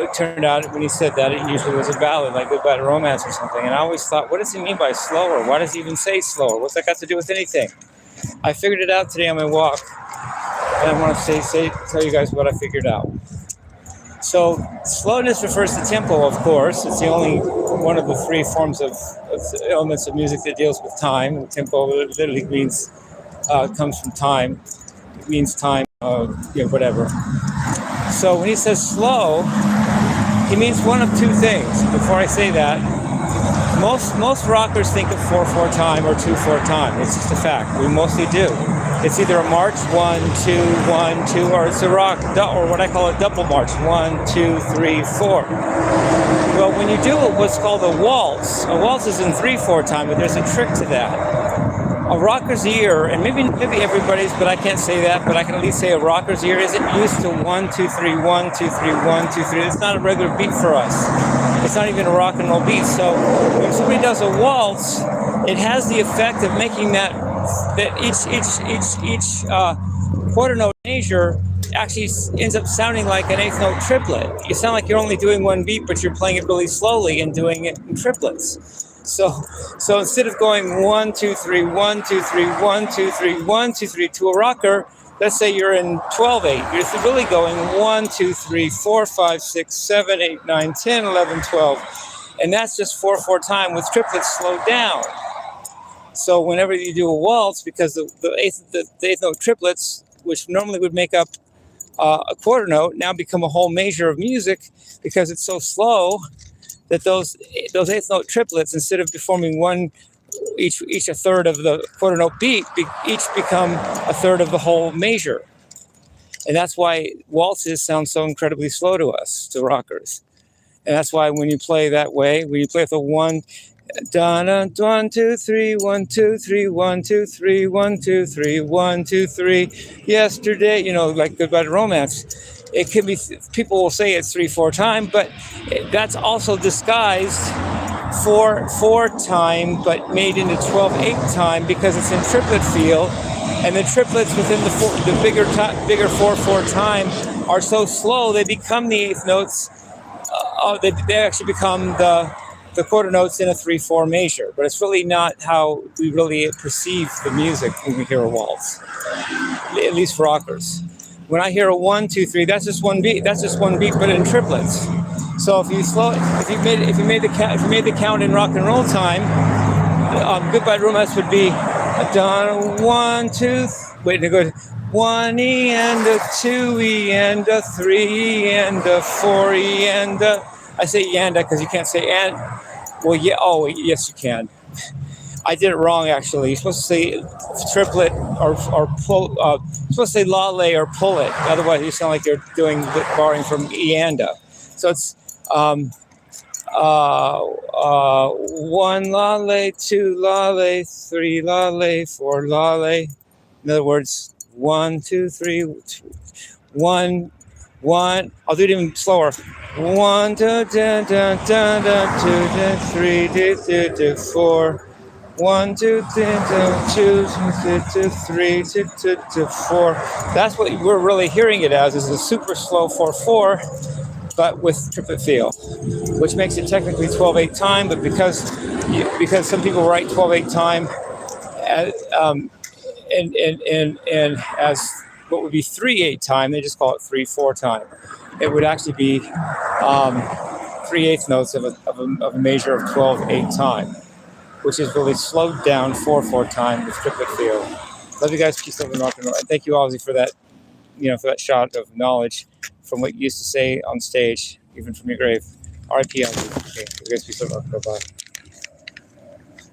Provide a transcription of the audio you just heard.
it turned out when he said that, it usually was a ballad, like Goodbye to Romance or something. And I always thought, what does he mean by slower? Why does he even say slower? What's that got to do with anything? I figured it out today on my walk, and I want to tell you guys what I figured out. So slowness refers to tempo, of course. It's the only one of the three forms of elements of music that deals with time. Tempo literally means comes from time. It means time, whatever. So when he says slow, he means one of two things. Before I say that, most rockers think of 4/4 time or 2/4 time. It's just a fact. We mostly do. It's either a march, 1, 2, 1, 2, or it's a rock, or what I call a double march, 1, 2, 3, 4. Well, when you do what's called a waltz is in 3/4 time, but there's a trick to that. A rocker's ear, and maybe everybody's, but I can't say that, but I can at least say a rocker's ear isn't used to 1, 2, 3, 1, 2, 3, 1, 2, 3. It's not a regular beat for us. It's not even a rock and roll beat. So when somebody does a waltz, it has the effect of making that each quarter note measure actually ends up sounding like an eighth note triplet. You sound like you're only doing one beat, but you're playing it really slowly and doing it in triplets. So instead of going 1, 2, 3, 1, 2, 3, 1, 2, 3, 1, 2, 3 to a rocker, let's say you're in 12/8. You're really going 1, 2, 3, 4, 5, 6, 7, 8, 9, 10, 11, 12. And that's just 4/4 time with triplets slowed down. So whenever you do a waltz, because the eighth note triplets, which normally would make up a quarter note, now become a whole measure of music because it's so slow that those eighth note triplets, instead of performing one each a third of the quarter note beat, each become a third of the whole measure. And that's why waltzes sound so incredibly slow to us, to rockers. And that's why when you play that way, when you play with a 1, dun, 1, 2, 3, 1, 2, 3, 1, 2, 3, 1, 2, 3, 1, 2, 3. Yesterday, like Goodbye to Romance. It can be, people will say it's 3/4 time, but that's also disguised for 4 time, but made into 12/8 time because it's in triplet feel, and the triplets within the bigger 4/4 time are so slow they become the eighth notes. They actually become the quarter notes in a 3/4 measure, but it's really not how we really perceive the music when we hear a waltz, at least for rockers. When I hear a 1, 2, 3, that's just one beat. That's just one beat, but in triplets. So if you made the count in rock and roll time, Goodbye to Romance would be a done 1, 2. Wait, it goes 1 E and a 2 E and a 3 E and a 4 E and a. I say yanda because you can't say and. Well, yeah. Oh, yes, you can. I did it wrong, actually. You're supposed to say triplet or pull. You're supposed to say lale or pull it. Otherwise, you sound like you're borrowing from yanda. So it's 1 lale, 2 lale, 3 lale, 4 lale. In other words, 1, 2, 3, 1. I'll do it even slower. 1, 2, 2, 2, 2, 3, 2, 4. 1, 2, 3, 2, 3, 4. That's what we're really hearing it as, is a super slow 4/4, but with triplet feel, which makes it technically 12/8 time. But because some people write 12/8 time and as what would be 3/8 time, they just call it 3/4 time. It would actually be 3/8 notes of a measure of 12/8 time, which is really slowed down 4/4 time with triplet feel. Love you guys. Peace, love, and rock and roll. And thank you, Ozzy, for that, for that shot of knowledge from what you used to say on stage, even from your grave. R.I.P. Ozzy. Okay, you guys, peace, love, and rock and roll. Bye.